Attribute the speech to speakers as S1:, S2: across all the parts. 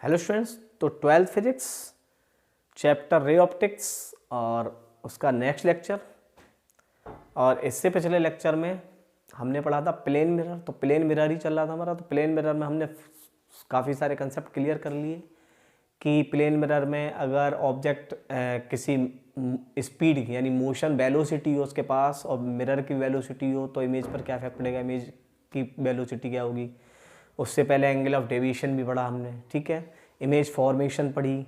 S1: Hello students, तो 12th physics chapter ray optics और उसका नेक्स्ट लेक्चर। और इससे पिछले लेक्चर में हमने पढ़ा था प्लेन मिरर। तो प्लेन मिरर ही चल रहा था हमारा। तो प्लेन मिरर में हमने काफ़ी सारे कंसेप्ट क्लियर कर लिए कि प्लेन मिरर में अगर ऑब्जेक्ट किसी स्पीड यानी मोशन वेलोसिटी हो उसके पास और मिरर की वेलोसिटी हो तो इमेज पर क्या इफेक्ट पड़ेगा, इमेज की वेलोसिटी क्या होगी। उससे पहले एंगल ऑफ डेविएशन भी पढ़ा हमने, ठीक है। इमेज फॉर्मेशन पढ़ी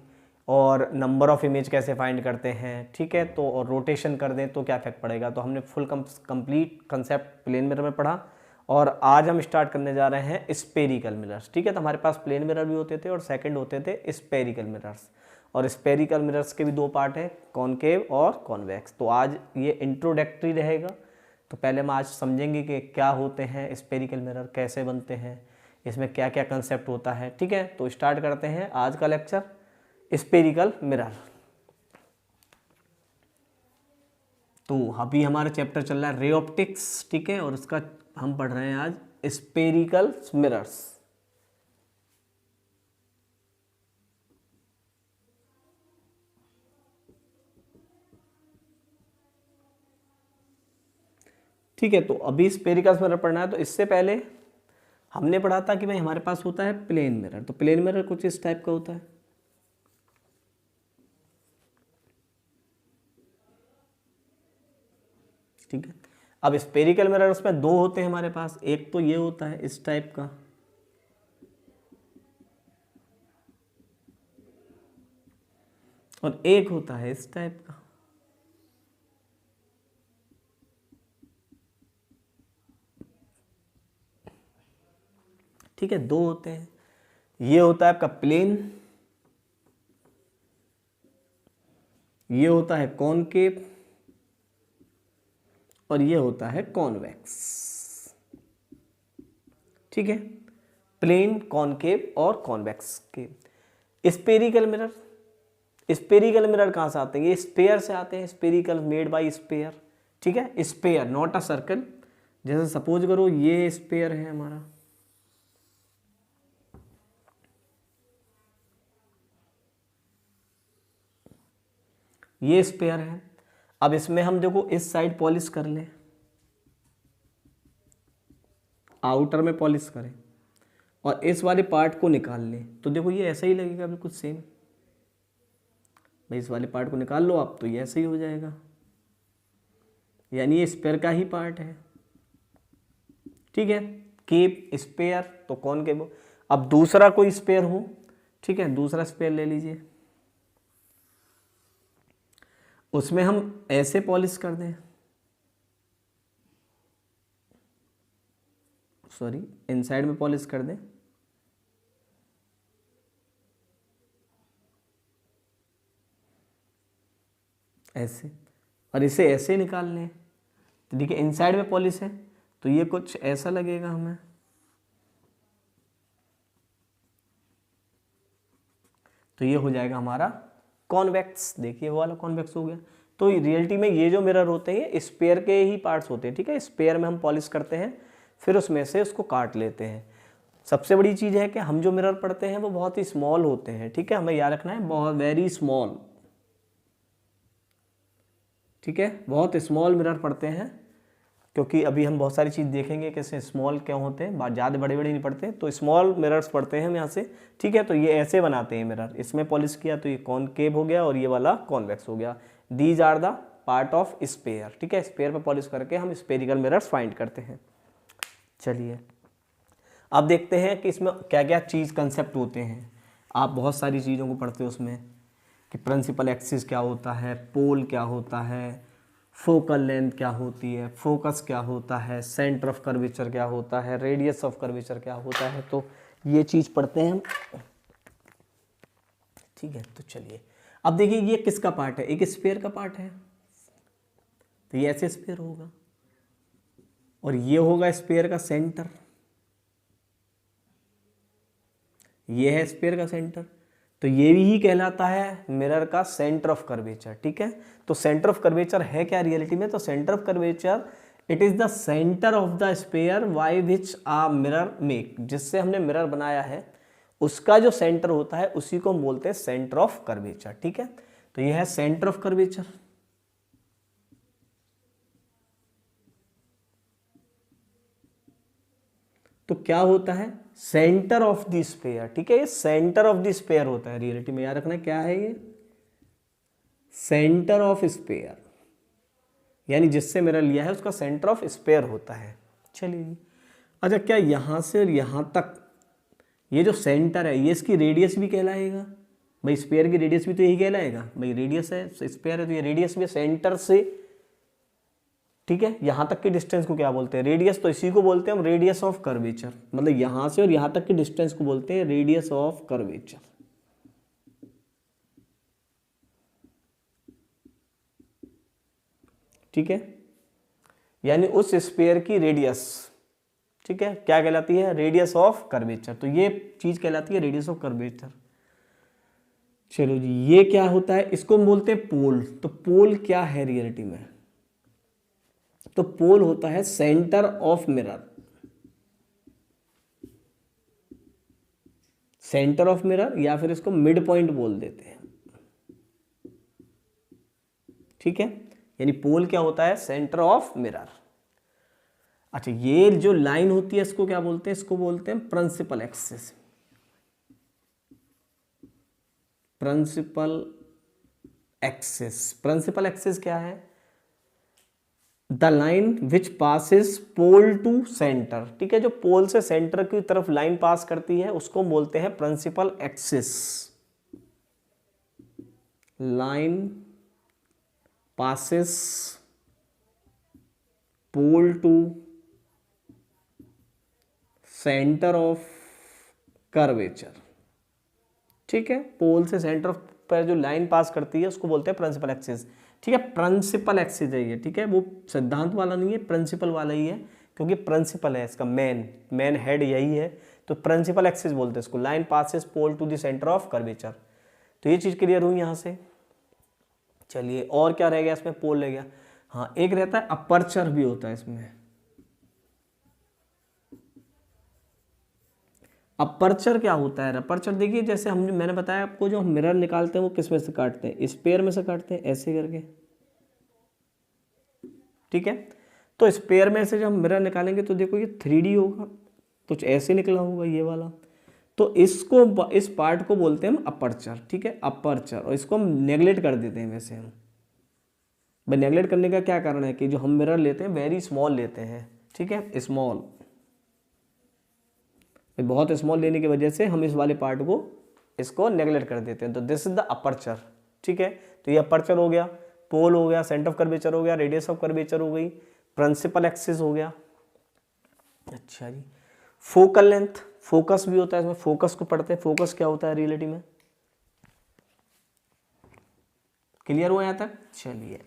S1: और नंबर ऑफ इमेज कैसे फाइंड करते हैं, ठीक है। तो और रोटेशन कर दें तो क्या इफेक्ट पड़ेगा। तो हमने full complete concept plane mirror में पढ़ा। और आज हम स्टार्ट करने जा रहे हैं स्पेरिकल मिरर्स, ठीक है। तो हमारे पास प्लेन मिरर भी होते थे और सेकंड होते थे स्पेरिकल मिरर्स। और स्पेरिकल मिरर्स के भी दो पार्ट हैं, कॉनकेव और कॉन्वेक्स। तो आज ये इंट्रोडक्टरी रहेगा। तो पहले हम आज समझेंगे कि क्या होते हैं स्पेरिकल मिरर, कैसे बनते हैं, इसमें क्या क्या कंसेप्ट होता है, ठीक है। तो स्टार्ट करते हैं आज का लेक्चर स्पेरिकल मिरर। तो अभी हमारा चैप्टर चल रहा है रे ऑप्टिक्स, ठीक है। और उसका हम पढ़ रहे हैं आज स्पेरिकल मिरर्स। ठीक है, तो अभी स्पेरिकल मिरर पढ़ना है। तो इससे पहले हमने पढ़ा था कि भाई हमारे पास होता है प्लेन मिरर। तो प्लेन मिरर कुछ इस टाइप का होता है, ठीक है। अब स्पेरिकल मिरर उसमें दो होते हैं हमारे पास। एक तो ये होता है इस टाइप का, और एक होता है इस टाइप का, ठीक है। दो होते हैं। ये होता है आपका प्लेन, ये होता है कॉनकेव, और ये होता है कॉन्वेक्स, ठीक है। प्लेन, कॉनकेव और कॉन्वेक्स के स्पेरिकल मिरर। स्पेरिकल मिरर कहाँ से आते हैं? ये स्पेयर से आते हैं। स्पेरिकल मेड बाय स्पेयर, ठीक है। Sphere not a circle. जैसे सपोज करो ये स्पेयर है हमारा, ये स्पेयर है। अब इसमें हम देखो इस साइड पॉलिश कर लें, आउटर में पॉलिश करें और इस वाले पार्ट को निकाल लें तो देखो ये ऐसा ही लगेगा, बिल्कुल सेम। भाई इस वाले पार्ट को निकाल लो आप तो ये ऐसे ही हो जाएगा, यानी ये स्पेयर का ही पार्ट है, ठीक है। केप स्पेयर तो कौन के। अब दूसरा कोई स्पेयर हो, ठीक है, दूसरा स्पेयर ले लीजिए, उसमें हम ऐसे पॉलिश कर दें, सॉरी इनसाइड में पॉलिश कर दें, ऐसे, और इसे ऐसे निकाल लें तो देखिए इनसाइड में पॉलिश है तो ये कुछ ऐसा लगेगा हमें, तो ये हो जाएगा हमारा कॉन्वेक्स। देखिए वो वाला कॉन्वेक्स हो गया। तो रियलिटी में ये जो मिरर होते हैं ये स्पेयर के ही पार्ट्स होते हैं, ठीक है। स्पेयर में हम पॉलिश करते हैं फिर उसमें से उसको काट लेते हैं। सबसे बड़ी चीज़ है कि हम जो मिरर पढ़ते हैं वो बहुत ही स्मॉल होते हैं, ठीक है। हमें याद रखना है बहुत वेरी स्मॉल, ठीक है। बहुत स्मॉल मिरर पढ़ते हैं क्योंकि अभी हम बहुत सारी चीज़ देखेंगे कैसे स्मॉल क्या होते हैं। ज़्यादा बड़े बड़े नहीं पढ़ते, तो स्मॉल मिरर्स पढ़ते हैं हम यहाँ से, ठीक है। तो ये ऐसे बनाते हैं मिरर। इसमें पॉलिश किया तो ये कॉनकेव हो गया और ये वाला कॉन्वेक्स हो गया। These are the part of sphere, ठीक है। स्पेयर पर पॉलिश करके हम स्पेरिकल मिरर्स फाइंड करते हैं। चलिए अब देखते हैं कि इसमें क्या क्या चीज़ कंसेप्ट होते हैं। आप बहुत सारी चीज़ों को पढ़ते हो उसमें कि प्रिंसिपल एक्सिस क्या होता है, पोल क्या होता है, फोकल लेंथ क्या होती है, फोकस क्या होता है, सेंटर ऑफ कर्वेचर क्या होता है, रेडियस ऑफ कर्वेचर क्या होता है। तो ये चीज़ पढ़ते हैं हम, ठीक है। तो चलिए अब देखिए ये किसका पार्ट है, एक स्फीयर का पार्ट है तो ये ऐसे स्फीयर होगा और ये होगा स्फीयर का सेंटर, ये है स्फीयर का सेंटर। तो ये भी कहलाता है मिरर का सेंटर ऑफ कर्वेचर, ठीक है। तो सेंटर ऑफ कर्वेचर है क्या रियलिटी में? तो centre of curvature it is the centre of the sphere by which a mirror make, जिससे हमने मिरर बनाया है उसका जो सेंटर होता है उसी को हम बोलते हैं सेंटर ऑफ कर्वेचर। ठीक है, तो ये है सेंटर ऑफ कर्वेचर। तो क्या होता है, सेंटर ऑफ द स्फीयर। ठीक है, ये सेंटर ऑफ द स्फीयर होता है रियलिटी में, याद रखना क्या है ये, सेंटर ऑफ स्फीयर, यानी जिससे मेरा लिया है उसका सेंटर ऑफ स्फीयर होता है। चलिए, अच्छा क्या यहां से और यहां तक ये जो सेंटर है ये इसकी रेडियस भी कहलाएगा? भाई स्फीयर की रेडियस भी तो यही कहलाएगा, भाई रेडियस है, स्फीयर है तो ये रेडियस भी सेंटर से, ठीक है, यहां तक के डिस्टेंस को क्या बोलते हैं, रेडियस। तो इसी को बोलते हैं हम रेडियस ऑफ कर्वेचर, मतलब यहां से और यहां तक के डिस्टेंस को बोलते हैं रेडियस ऑफ कर्वेचर। ठीक है, यानी उस स्फीयर की रेडियस, ठीक है, क्या कहलाती है, रेडियस ऑफ कर्वेचर। तो ये चीज कहलाती है रेडियस ऑफ कर्वेचर। चलो जी, ये क्या होता है, इसको हम बोलते हैं पोल। तो पोल क्या है रियलिटी में, तो पोल होता है centre of mirror, centre of mirror, या फिर इसको मिड पॉइंट बोल देते हैं। ठीक है, यानी पोल क्या होता है, सेंटर ऑफ मिरर। अच्छा, ये जो लाइन होती है इसको क्या बोलते हैं, इसको बोलते हैं principal axis. Principal axis, principal axis क्या है, the line which passes pole to centre. ठीक है, जो पोल से सेंटर की तरफ लाइन पास करती है उसको बोलते हैं principal axis. Line passes pole to centre of curvature. ठीक है, पोल से सेंटर पर जो लाइन पास करती है उसको बोलते हैं प्रिंसिपल एक्सिस। ठीक है, प्रिंसिपल एक्सिस है ये, ठीक है, वो सिद्धांत वाला नहीं है, प्रिंसिपल वाला ही है, क्योंकि प्रिंसिपल है इसका मेन हेड यही है, तो प्रिंसिपल एक्सिस बोलते हैं इसको। Line passes pole to the centre of curvature. तो ये चीज क्लियर हुई यहां से। चलिए, और क्या रह गया इसमें, पोल रह गया। हाँ, एक रहता है अपर्चर भी होता है इसमें। अपर्चर क्या होता है, अपर्चर देखिए, जैसे मैंने बताया आपको, जो हम मिरर निकालते हैं वो किस में से काटते हैं, स्पेयर में से काटते हैं, ऐसे करके। ठीक है, तो स्पेयर में से जब हम मिरर निकालेंगे तो देखो ये 3D होगा, कुछ ऐसे निकला होगा ये वाला। तो इसको, इस पार्ट को बोलते हैं हम अपर्चर। ठीक है, अपर्चर, और इसको हम नेगलेक्ट कर देते हैं वैसे हम। भाई नेगलेक्ट करने का क्या कारण है कि जो हम मिरर लेते हैं वेरी स्मॉल लेते हैं। ठीक है, स्मॉल, बहुत स्मॉल लेने की वजह से हम इस वाले पार्ट को, इसको नेगलेक्ट कर देते हैं। तो दिस इज द अपर्चर। ठीक है, तो ये अपर्चर हो गया, पोल हो गया, सेंटर ऑफ कर्वेचर हो गया, रेडियस ऑफ कर्वेचर हो गई, प्रिंसिपल एक्सिस हो गया। अच्छा जी, फोकल लेंथ, फोकस भी होता है इसमें, फोकस को पढ़ते हैं। फोकस क्या होता है रियलिटी में, क्लियर हुआ यहां तक? चलिए,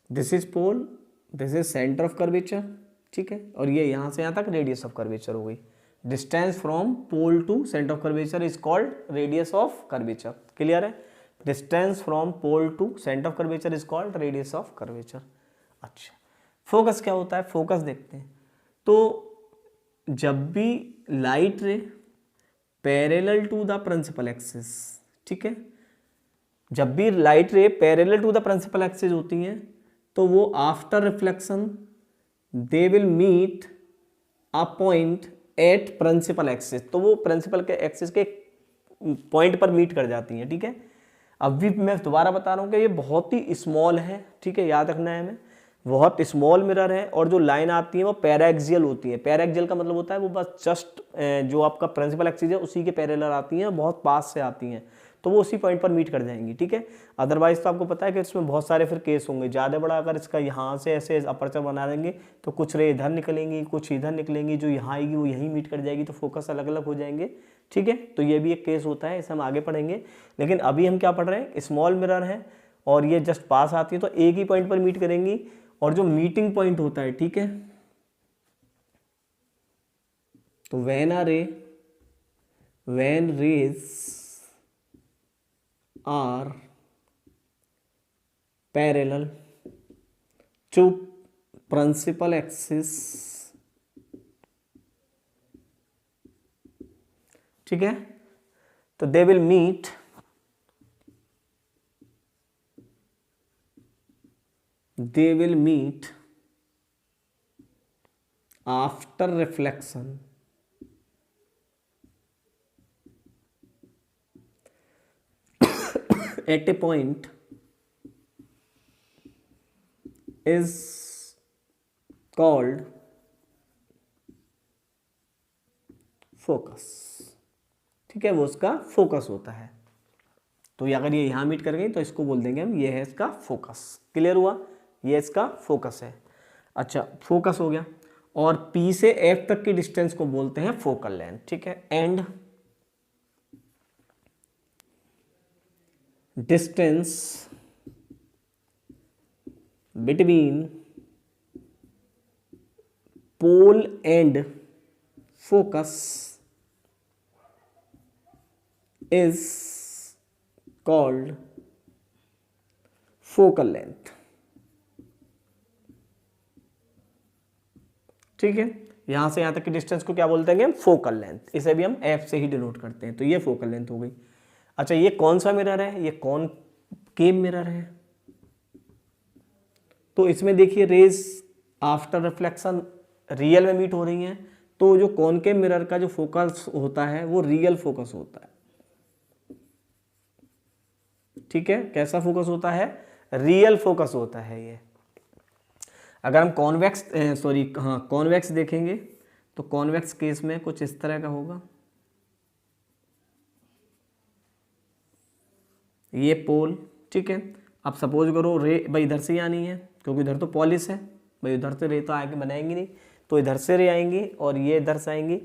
S1: this is pole, this is centre of curvature. ठीक है, और ये यहां से यहां तक रेडियस ऑफ कर्वेचर हो गई। Distance from pole to centre of curvature is called radius of curvature. Clear है, distance from pole to centre of curvature is called radius of curvature. अच्छा, फोकस क्या होता है, फोकस देखते हैं। तो जब भी light ray parallel to the principal axis, ठीक है, जब भी light ray parallel to the principal axis होती हैं तो वो after reflection they will meet a point at principal axis. तो वो प्रिंसिपल के एक्सिस के पॉइंट पर मीट कर जाती हैं। ठीक है, अब भी मैं दोबारा बता रहा हूँ कि ये बहुत ही स्मॉल है। ठीक है, याद रखना है हमें, बहुत स्मॉल मिरर है, और जो लाइन आती है वो पैराक्सियल होती है। पैराक्सियल का मतलब होता है वो बस जस्ट जो आपका प्रिंसिपल एक्सिस है उसी के पैरेलल आती हैं, बहुत पास से आती हैं, तो वो उसी पॉइंट पर मीट कर जाएंगी। ठीक है, अदरवाइज तो आपको पता है कि इसमें बहुत सारे फिर केस होंगे। ज़्यादा बड़ा अगर इसका यहाँ से ऐसे अपर्चर बना देंगे तो कुछ रे इधर निकलेंगी, कुछ इधर निकलेंगी, जो यहाँ आएगी वो यहीं मीट कर जाएगी, तो फोकस अलग अलग हो जाएंगे। ठीक है, तो ये भी एक केस होता है, इसे हम आगे पढ़ेंगे। लेकिन अभी हम क्या पढ़ रहे हैं, स्मॉल मिरर है और ये जस्ट पास आती है तो एक ही पॉइंट पर मीट करेंगी, और जो मीटिंग पॉइंट होता है, ठीक है, तो when rays are parallel to principal axis, ठीक है, तो they will meet after reflection at a point is called focus, ठीक है, वो उसका फोकस होता है। तो ये अगर ये यहाँ मीट कर गई तो इसको बोल देंगे हम ये है इसका फोकस। क्लियर हुआ, ये इसका फोकस है। अच्छा, फोकस हो गया। और P से F तक की डिस्टेंस को बोलते हैं फोकल लेंथ, ठीक है। And distance between pole and focus is called focal length, ठीक है। यहां से यहां तक की डिस्टेंस को क्या बोलते हैं हम? Focal length. इसे भी हम F से ही डिनोट करते हैं। तो ये फोकल लेंथ हो गई। अच्छा, ये कौन सा मिरर है? ये कॉनकेव मिरर है। तो इसमें देखिए रेज आफ्टर रिफ्लेक्शन रियल में मीट हो रही हैं। तो जो कॉनकेव मिरर का जो फोकस होता है वो रियल फोकस होता है, ठीक है। कैसा फोकस होता है? रियल फोकस होता है ये। अगर हम कॉन्वेक्स देखेंगे तो कॉन्वेक्स केस में कुछ इस तरह का होगा। ये पोल, ठीक है। अब सपोज करो रे भाई इधर से ही आनी है, क्योंकि इधर तो पॉलिश है भाई, उधर से रे तो आगे बनाएंगे नहीं, तो इधर से रे आएंगी और ये इधर से आएंगी।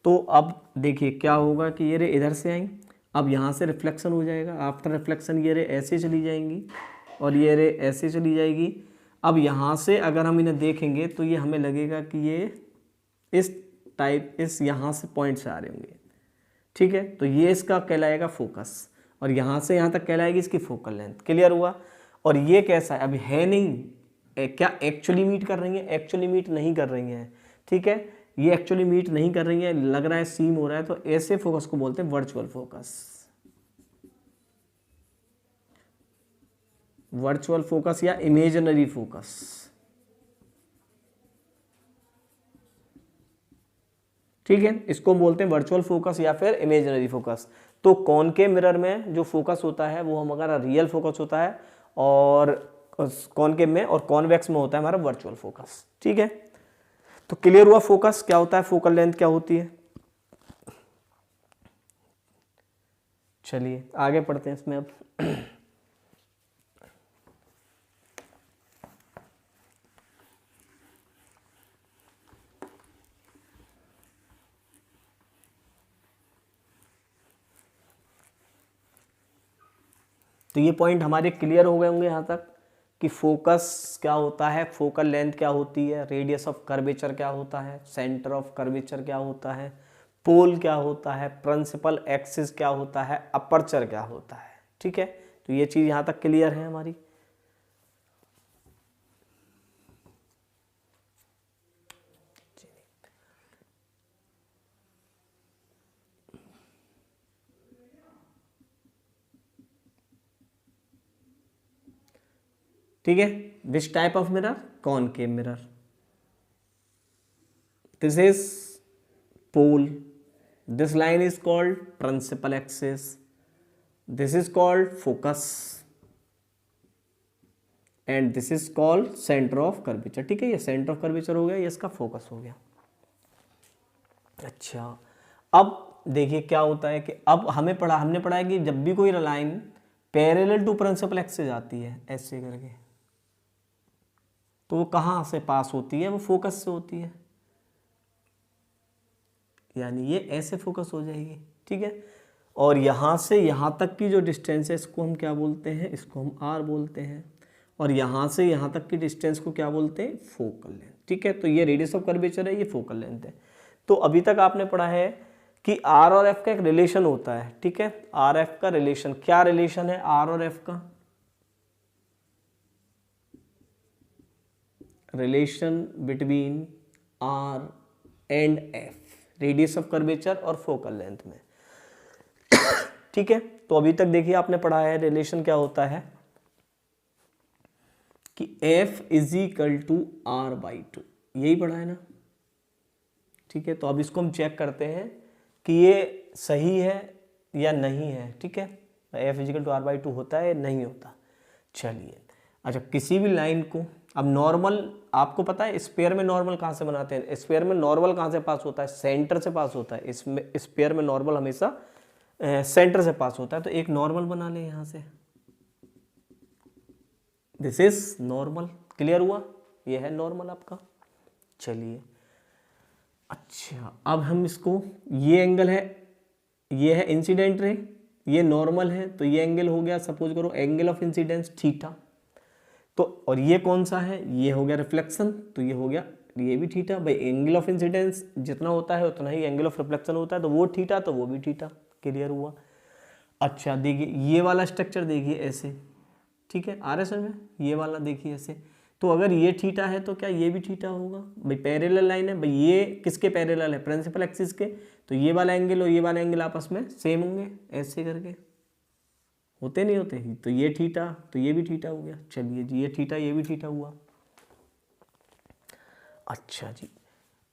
S1: तो अब देखिए क्या होगा कि ये रे इधर से आएंगी। अब यहाँ से रिफ्लेक्शन हो जाएगा। आफ्टर रिफ्लेक्शन ये रे ऐसे चली जाएंगी और ये रे ऐसे चली जाएगी। अब यहाँ से अगर हम इन्हें देखेंगे तो ये हमें लगेगा कि ये इस टाइप इस यहाँ से पॉइंट से आ रहे होंगे, ठीक है। तो ये इसका कहलाएगा फोकस और यहाँ से यहाँ तक कहलाएगी इसकी फोकल लेंथ। क्लियर हुआ। और ये कैसा है? अभी है नहीं, क्या एक्चुअली मीट कर रही है? एक्चुअली मीट नहीं कर रही हैं, ठीक है। ये एक्चुअली मीट नहीं कर रही है, लग रहा है सीम हो रहा है। तो ऐसे फोकस को बोलते हैं वर्चुअल फोकस। वर्चुअल फोकस या इमेजिनरी फोकस, ठीक है। इसको बोलते हैं वर्चुअल फोकस या फिर इमेजिनरी फोकस। तो कॉनकेव मिरर में जो फोकस होता है वो हमारा रियल फोकस होता है और कॉनकेव में और कॉन्वेक्स में होता है हमारा वर्चुअल फोकस, ठीक है। तो क्लियर हुआ फोकस क्या होता है, फोकल लेंथ क्या होती है। चलिए आगे पढ़ते हैं इसमें अब। तो ये पॉइंट हमारे क्लियर हो गए होंगे यहाँ तक कि फोकस क्या होता है, फोकल लेंथ क्या होती है, रेडियस ऑफ कर्वेचर क्या होता है, सेंटर ऑफ कर्वेचर क्या होता है, पोल क्या होता है, प्रिंसिपल एक्सिस क्या होता है, अपर्चर क्या होता है, ठीक है। तो ये चीज़ यहाँ तक क्लियर है हमारी। ठीक है। Which type of mirror? Concave mirror. This is pole, this line is called principal axis, this is called focus and this is called centre of curvature, ठीक है। ये सेंटर ऑफ कर्वेचर हो गया, ये इसका फोकस हो गया। अच्छा, अब देखिए क्या होता है कि अब हमने पढ़ा है कि जब भी कोई line parallel to principal axis आती है ऐसे करके, तो वो कहाँ से पास होती है? वो फोकस से होती है, यानी ये ऐसे फोकस हो जाएगी, ठीक है। और यहाँ से यहाँ तक की जो डिस्टेंस है इसको हम क्या बोलते हैं? इसको हम आर बोलते हैं। और यहाँ से यहाँ तक की डिस्टेंस को क्या बोलते हैं? फोकल लेंथ, ठीक है। तो ये रेडियस ऑफ कर्वेचर है, ये फोकल लेंथ है। तो अभी तक आपने पढ़ा है कि आर और एफ का एक रिलेशन होता है, ठीक है। आर एफ का रिलेशन, क्या रिलेशन है आर और एफ का? Relation between R and F, radius of curvature और फोकल लेंथ में, ठीक है। तो अभी तक देखिए आपने पढ़ा है रिलेशन क्या होता है कि F is equal to R by two, यही पढ़ा है ना, ठीक है। तो अब इसको हम चेक करते हैं कि ये सही है या नहीं है, ठीक है। F is equal to R by two होता है नहीं होता। चलिए, अच्छा, किसी भी लाइन को अब नॉर्मल, आपको पता है स्पेयर में नॉर्मल कहाँ से बनाते हैं? स्पेयर में नॉर्मल कहाँ से पास होता है? सेंटर से पास होता है। इसमें स्पेयर में नॉर्मल हमेशा सेंटर से पास होता है। तो एक नॉर्मल बना ले यहाँ से, दिस इज नॉर्मल। क्लियर हुआ? ये है नॉर्मल आपका। चलिए, अच्छा, अब हम इसको, ये एंगल है, ये है इंसिडेंट रे, ये नॉर्मल है, तो ये एंगल हो गया, सपोज करो एंगल ऑफ इंसिडेंस थीटा। तो और ये कौन सा है? ये हो गया रिफ्लेक्शन, तो ये हो गया, ये भी थीटा। भाई एंगल ऑफ इंसिडेंस जितना होता है उतना ही एंगल ऑफ रिफ्लेक्शन होता है, तो वो थीटा तो वो भी थीटा। क्लियर हुआ? अच्छा, देखिए ये वाला स्ट्रक्चर देखिए ऐसे, ठीक है, आ रहा है समझ में? ये वाला देखिए ऐसे, तो अगर ये थीटा है तो क्या ये भी थीटा होगा? भाई पैरेलल लाइन है, भाई ये किसके पैरेलल है? प्रिंसिपल एक्सिस के। तो ये वाला एंगल और ये वाला एंगल आपस में सेम होंगे, ऐसे करके होते नहीं होते ही। तो ये थीटा तो ये भी थीटा हो गया। चलिए जी, ये थीटा ये भी थीटा हुआ। अच्छा जी,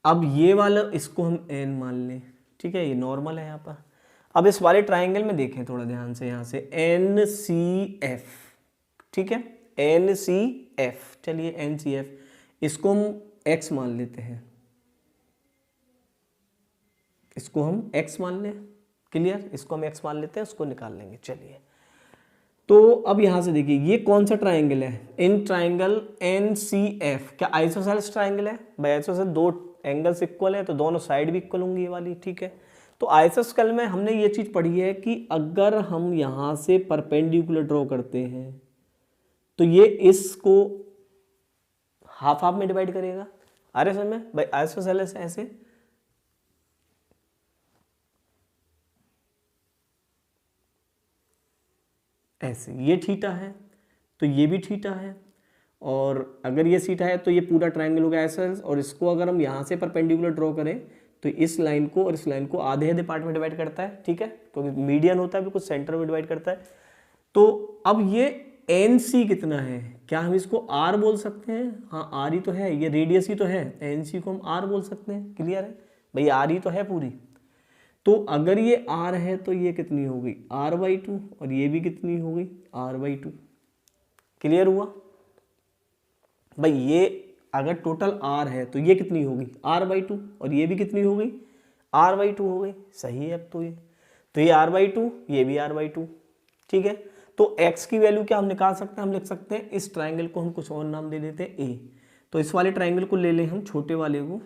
S1: अब ये वाला इसको हम एन मान लें, ठीक है, ये नॉर्मल है यहाँ पर। अब इस वाले ट्राइंगल में देखें थोड़ा ध्यान से, यहाँ से एन सी एफ, ठीक है, एन सी एफ। चलिए एन सी एफ, इसको हम एक्स मान लेते हैं, इसको हम एक्स मान लें। क्लियर? इसको हम एक्स मान लेते हैं, उसको निकाल लेंगे। चलिए, तो अब यहां से देखिए ये कौन सा ट्राइंगल है? In triangle N C F क्या आइसोसेलेस ट्राइंगल है? भाई आइसोसेलेस दो एंगल्स इक्वल है तो दोनों साइड भी इक्वल होंगी, ये वाली, ठीक है। तो आइसोसेलेस में हमने ये चीज पढ़ी है कि अगर हम यहां से परपेंडिकुलर ड्रॉ करते हैं तो ये इसको हाफ हाफ में डिवाइड करेगा। अरे समझ में? भाई आइसोसेलेस ऐसे, ऐसे, ये थीटा है तो ये भी थीटा है, और अगर ये थीटा है तो ये पूरा ट्रायंगल हो गया आइसोसेलेस। और इसको अगर हम यहाँ से परपेंडिकुलर ड्रॉ करें तो इस लाइन को और इस लाइन को आधे आधे पार्ट में डिवाइड करता है, ठीक है, क्योंकि मीडियन होता है बिल्कुल सेंटर में डिवाइड करता है। तो अब ये एन सी कितना है? क्या हम इसको आर बोल सकते हैं? हाँ, आर ही तो है, ये रेडियस ही तो है, एन सी को हम आर बोल सकते हैं। क्लियर है भाई? आर ही तो है पूरी। तो अगर ये आर है तो ये कितनी हो गई? आर बाई टू, और ये भी कितनी हो गई? Are by to. क्लियर हुआ भाई? ये अगर टोटल आर है तो ये कितनी होगी? आर बाई टू, और ये भी कितनी हो गई? आर बाई टू हो गई। सही है। अब तो ये आर बाई टू, ये भी आर बाई टू, ठीक है। तो x की वैल्यू क्या हम निकाल सकते हैं? हम लिख सकते हैं इस ट्राइंगल को हम कुछ और नाम दे देते हैं a। तो इस वाले ट्राइंगल को ले लें हम, छोटे वाले को,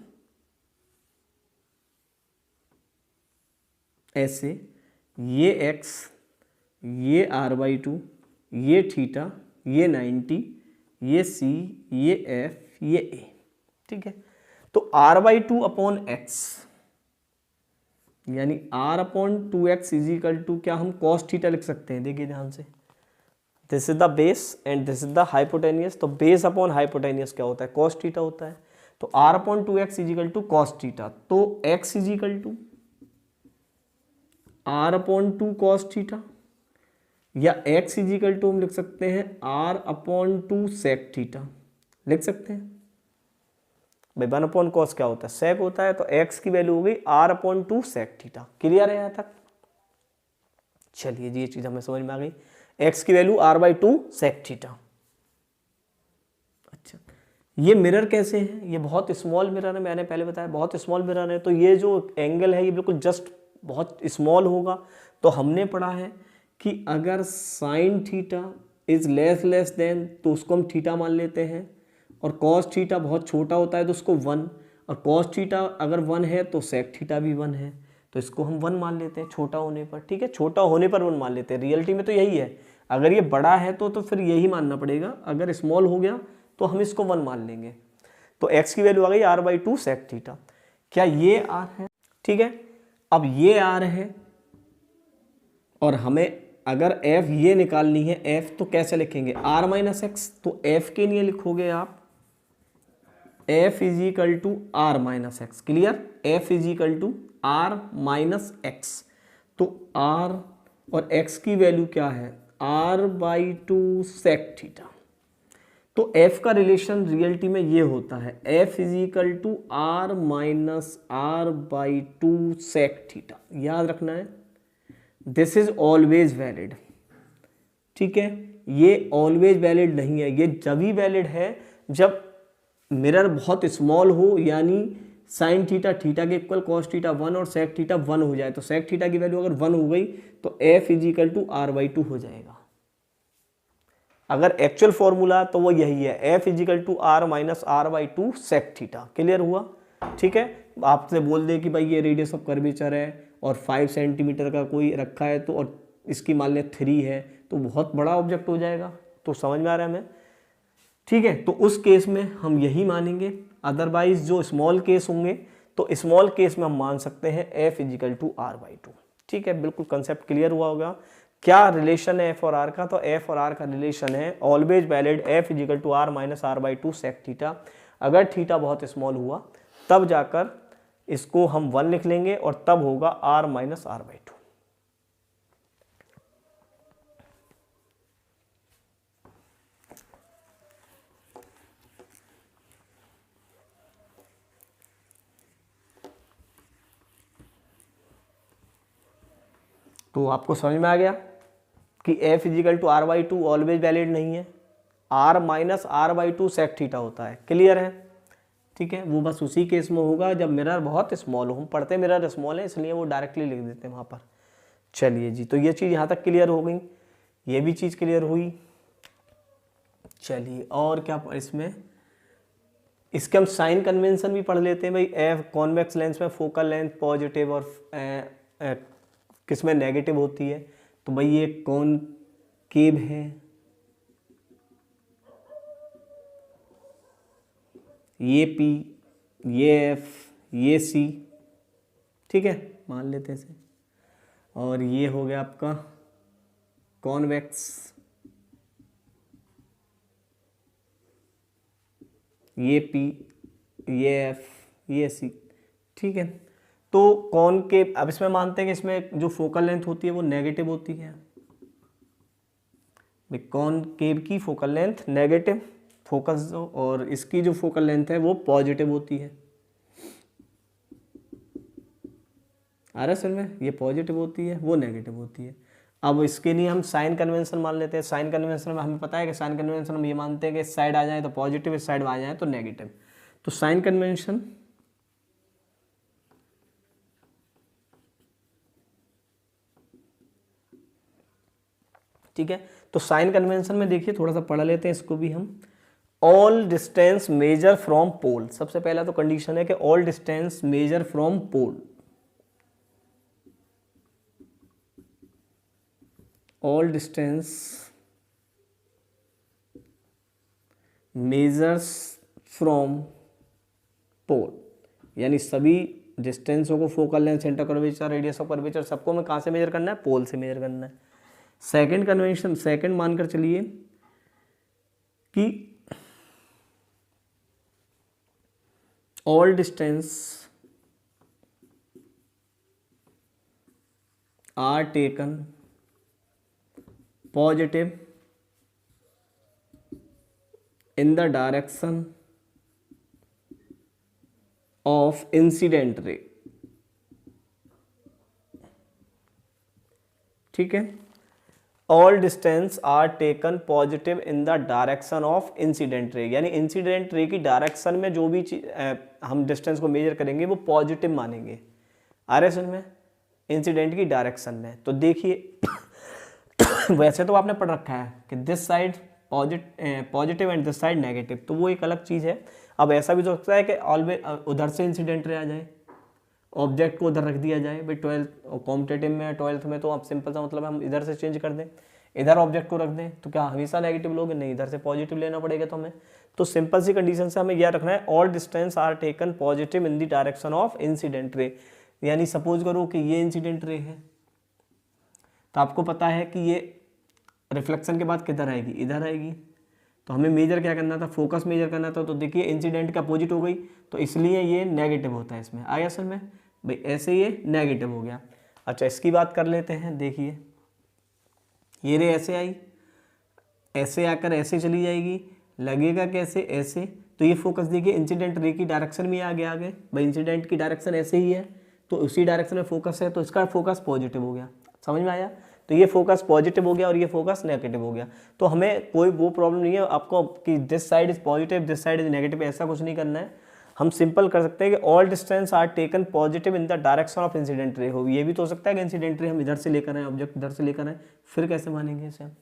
S1: ऐसे, ये x, ये आर बाई टू, ये थीटा, ये 90, ये c, ये f, ये a, ठीक है। तो r by two upon X, यानी r upon 2x is equal to क्या हम cos थीटा लिख सकते हैं? देखिए ध्यान से, this is the base and this is the hypotenuse. तो बेस अपॉन हाइपोटेनियस क्या होता है? cos थीटा होता है। तो r upon 2x is equal to cos theta. तो x is equal to r upon 2 cos theta, या x इज इक्वल टू हम लिख सकते हैं r अपॉन 2 sec थीटा, लिख सकते हैं भाई। 1 अपॉन कॉस क्या होता है? सेक होता है। तो x की वैल्यू हो गई r upon 2 sec theta. Clear है यहाँ तक? चलिए जी, ये चीज हमें समझ में आ गई। x की value r by 2 sec theta. अच्छा, ये मिरर कैसे है? ये बहुत स्मॉल मिरर है, मैंने पहले बताया बहुत स्मॉल मिरर है। तो ये जो एंगल है ये बिल्कुल जस्ट बहुत स्मॉल होगा। तो हमने पढ़ा है कि अगर sine theta is less than तो उसको हम थीटा मान लेते हैं, और कॉस थीटा बहुत छोटा होता है तो उसको 1, और कॉस थीटा अगर 1 है तो सेक थीटा भी 1 है, तो इसको हम 1 मान लेते हैं छोटा होने पर, ठीक है। छोटा होने पर 1 मान लेते हैं, रियलिटी में तो यही है। अगर ये बड़ा है तो फिर यही मानना पड़ेगा, अगर स्मॉल हो गया तो हम इसको 1 मान लेंगे। तो x की वैल्यू आ गई r बाई 2 सेक थीटा। क्या ये आर है? ठीक है, अब ये आर है और हमें अगर एफ ये निकालनी है, एफ तो कैसे लिखेंगे, आर माइनस एक्स, तो एफ के लिए लिखोगे आप F is equal to R minus X. Clear? F is equal to R minus X. तो आर और एक्स की वैल्यू क्या है, R by two sec theta. तो एफ का रिलेशन रियलिटी में ये होता है, F is equal to R minus R by two sec theta. याद रखना है, दिस इज ऑलवेज वैलिड। ठीक है, ये ऑलवेज वैलिड नहीं है, ये जब ही वैलिड है जब मिरर बहुत स्मॉल हो, यानी साइन थीटा थीटा के इक्वल, कॉस थीटा 1 और सेक थीटा 1 हो जाए। तो सेक थीटा की वैल्यू अगर 1 हो गई तो F is equal to R by two हो जाएगा। अगर एक्चुअल फॉर्मूला तो वो यही है, F is equal to R minus R by two sec theta. Clear हुआ? ठीक है, आपसे बोल दे कि भाई ये रेडियस ऑफ कर्वेचर है और 5 सेंटीमीटर का कोई रखा है, तो और इसकी मान लें 3 है, तो बहुत बड़ा ऑब्जेक्ट हो जाएगा। तो समझ में आ रहा है हमें? ठीक है, तो उस केस में हम यही मानेंगे। अदरवाइज जो स्मॉल केस होंगे तो स्मॉल केस में हम मान सकते हैं F is equal to R by two. ठीक है, बिल्कुल कंसेप्ट क्लियर हुआ होगा। क्या रिलेशन है एफ और आर का? तो एफ और आर का रिलेशन है always valid, F is equal to R minus R by two sec theta. अगर थीटा बहुत स्मॉल हुआ तब जाकर इसको हम 1 लिख लेंगे और तब होगा R minus R by two. तो आपको समझ में आ गया कि F is equal to R by two always valid नहीं है, R minus R by two sec theta होता है। क्लियर है? ठीक है, वो बस उसी केस में होगा जब मिरर बहुत स्मॉल हो। हम पढ़ते मिरर स्मॉल है इसलिए वो डायरेक्टली लिख देते हैं वहाँ पर। चलिए जी, तो ये चीज़ यहाँ तक क्लियर हो गई, ये भी चीज़ क्लियर हुई। चलिए और क्या इसमें, इसके हम साइन कन्वेंशन भी पढ़ लेते हैं भाई। एफ कॉन्वेक्स लेंस में फोकल लेंथ पॉजिटिव और किस में नेगेटिव होती है। तो भाई ये कॉनकेव है, ये पी, ये एफ, ये सी। ठीक है, मान लेते हैं इसे। और ये हो गया आपका कॉन्वेक्स, ये पी, ये एफ, ये सी। ठीक है, तो कॉनकेव, अब इसमें मानते हैं कि इसमें जो फोकल लेंथ होती है वो नेगेटिव होती है। कॉनकेव की फोकल लेंथ नेगेटिव फोकस, और इसकी जो फोकल लेंथ है वो पॉजिटिव होती है। आ रहा है समझ में? ये पॉजिटिव होती है, वो नेगेटिव होती है। अब इसके लिए हम साइन कन्वेंशन मान लेते हैं। साइन कन्वेंशन में हमें पता है कि साइन कन्वेंशन हम ये मानते हैं कि इस साइड आ जाए तो पॉजिटिव, इस साइड में आ जाए तो नेगेटिव। तो साइन कन्वेंशन, ठीक है, तो साइन कन्वेंशन में देखिए थोड़ा सा पढ़ लेते हैं इसको भी हम। All distance measure from pole, सबसे पहला तो कंडीशन है कि all distance measure from pole, all distance measures from pole, यानी सभी डिस्टेंसों को focal length, centre curvature, radius of curvature, सबको हमें कहाँ से मेजर करना है? पोल से मेजर करना है। सेकंड कन्वेंशन, सेकंड मानकर चलिए कि all distance are taken positive in the direction of incident ray. ठीक है, all distance are taken positive in the direction of incident ray, यानी इंसिडेंट रे की डायरेक्शन में जो भी हम डिस्टेंस को मेजर करेंगे वो पॉजिटिव मानेंगे। आ रहे समझ में? इंसिडेंट की डायरेक्शन में। तो देखिए वैसे तो आपने पढ़ रखा है कि this side positive and this side negative, तो वो एक अलग चीज़ है। अब ऐसा भी हो सकता है कि ऑलवेज उधर से इंसिडेंट रे आ जाए, ऑब्जेक्ट को उधर रख दिया जाए। भाई 12 कॉम्पिटेटिव में, 12th में तो आप सिंपल सा मतलब हम इधर से चेंज कर दें, इधर ऑब्जेक्ट को रख दें, तो क्या हमेशा नेगेटिव लोगे? नहीं, इधर से पॉजिटिव लेना पड़ेगा तो हमें। तो सिंपल सी कंडीशन से हमें यह रखना है, all distance are taken positive in the direction of incident ray. यानी सपोज करो कि ये इंसिडेंट रे है, तो आपको पता है कि ये रिफ्लेक्शन के बाद किधर आएगी, इधर आएगी। तो हमें मेजर क्या करना था, फोकस मेजर करना था। तो देखिए इंसिडेंट का अपोजिट हो गई, तो इसलिए ये नेगेटिव होता है इसमें। आया असल में भाई, ऐसे ये नेगेटिव हो गया। अच्छा इसकी बात कर लेते हैं। देखिए ये रे ऐसे आई, ऐसे आकर ऐसे चली जाएगी, लगेगा कैसे, ऐसे। तो ये फोकस देखिए इंसिडेंट रे की डायरेक्शन में आ गया आगे। भाई इंसिडेंट की डायरेक्शन ऐसे ही है, तो उसी डायरेक्शन में फोकस है, तो इसका फोकस पॉजिटिव हो गया। समझ में आया? तो ये फोकस पॉजिटिव हो गया और ये फोकस नेगेटिव हो गया। तो हमें कोई वो प्रॉब्लम नहीं है आपको कि this side is positive, this side is negative, ऐसा कुछ नहीं करना है। हम सिंपल कर सकते हैं कि all distance are taken positive in the direction of incident ray हो। ये भी तो हो सकता है कि इंसिडेंट रे हम इधर से लेकर आए, ऑब्जेक्ट इधर से लेकर आए, फिर कैसे मानेंगे इसे हम?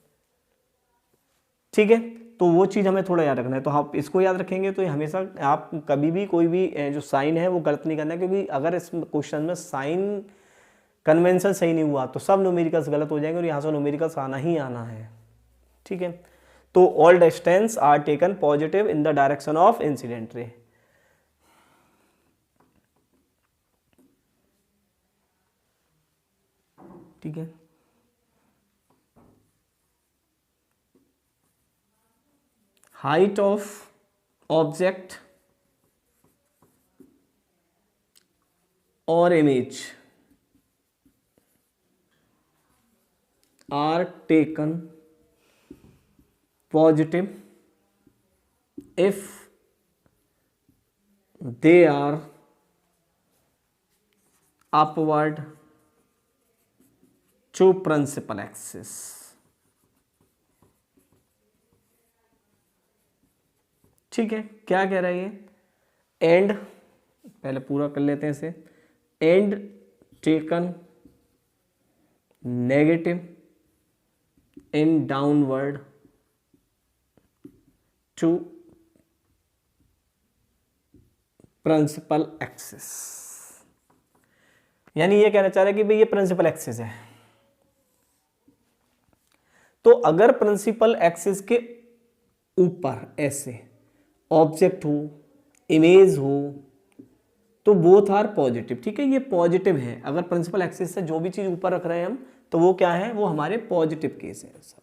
S1: ठीक है, तो वो चीज़ हमें थोड़ा याद रखना है। तो आप इसको याद रखेंगे तो हमेशा आप कभी भी कोई भी जो साइन है वो गलत नहीं करना है, क्योंकि अगर इस क्वेश्चन में साइन कन्वेंशन सही नहीं हुआ तो सब न्यूमेरिकल्स गलत हो जाएंगे और यहाँ से न्यूमेरिकल्स आना ही आना है। ठीक है, तो all distance are taken positive in the direction of incident ray. ठीक है, हाइट ऑफ ऑब्जेक्ट और image are taken positive if they are upward to principal axis। ठीक है, क्या कह रहा है ये? एंड, पहले पूरा कर लेते हैं इसे। And taken negative in downward to principal axis। यानी ये कहना चाह रहा है कि भाई ये प्रिंसिपल एक्सिस है। तो अगर प्रिंसिपल एक्सिस के ऊपर ऐसे ऑब्जेक्ट हो, इमेज हो, तो बोथ आर पॉजिटिव। ठीक है, ये पॉजिटिव है। अगर प्रिंसिपल एक्सिस से जो भी चीज ऊपर रख रहे हैं हम, तो वो क्या है, वो हमारे पॉजिटिव केस है सब।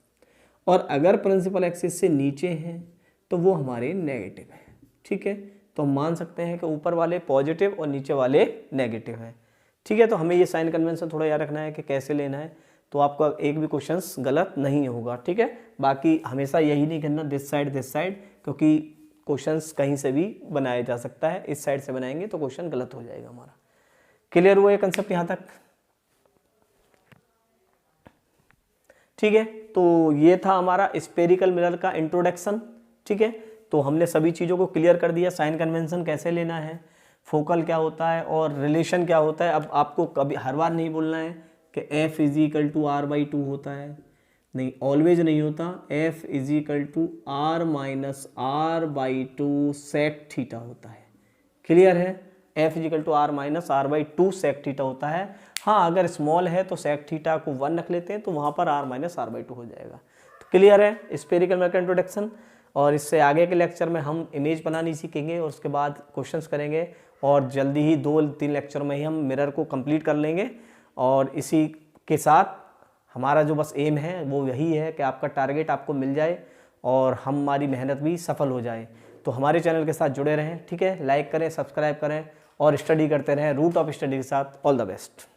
S1: और अगर प्रिंसिपल एक्सिस से नीचे हैं तो वो हमारे नेगेटिव है। ठीक है, तो हम मान सकते हैं कि ऊपर वाले पॉजिटिव और नीचे वाले नेगेटिव है। ठीक है, तो हमें ये साइन कन्वेंशन थोड़ा याद रखना है कि कैसे लेना है, तो आपका एक भी क्वेश्चंस गलत नहीं होगा। ठीक है, बाकी हमेशा यही नहीं करना दिस साइड, क्योंकि क्वेश्चंस कहीं से भी बनाया जा सकता है। इस साइड से बनाएंगे तो क्वेश्चन गलत हो जाएगा हमारा। क्लियर हुआ ये कंसेप्ट यहाँ तक? ठीक है, तो ये था हमारा स्फेरिकल मिरर का इंट्रोडक्शन। ठीक है, तो हमने सभी चीज़ों को क्लियर कर दिया, साइन कन्वेंशन कैसे लेना है, फोकल क्या होता है और रिलेशन क्या होता है। अब आपको कभी हर बार नहीं बोलना है कि F = R/2 होता है, नहीं, ऑलवेज नहीं होता। F = R-R/2 sec थीटा होता है। क्लियर है? F = R-R/2 sec थीटा होता है। हाँ, अगर स्मॉल है तो sec थीटा को 1 रख लेते हैं, तो वहाँ पर R-R/2 हो जाएगा। तो क्लियर है स्फेरिकल मिरर का इंट्रोडक्शन। और इससे आगे के लेक्चर में हम इमेज बनानी सीखेंगे और उसके बाद क्वेश्चंस करेंगे, और जल्दी ही 2-3 लेक्चर में ही हम मिरर को कंप्लीट कर लेंगे। और इसी के साथ हमारा जो बस एम है वो यही है कि आपका टारगेट आपको मिल जाए और हमारी मेहनत भी सफल हो जाए। तो हमारे चैनल के साथ जुड़े रहें। ठीक है, लाइक करें, सब्सक्राइब करें और स्टडी करते रहें रूट ऑफ स्टडी के साथ। All the best.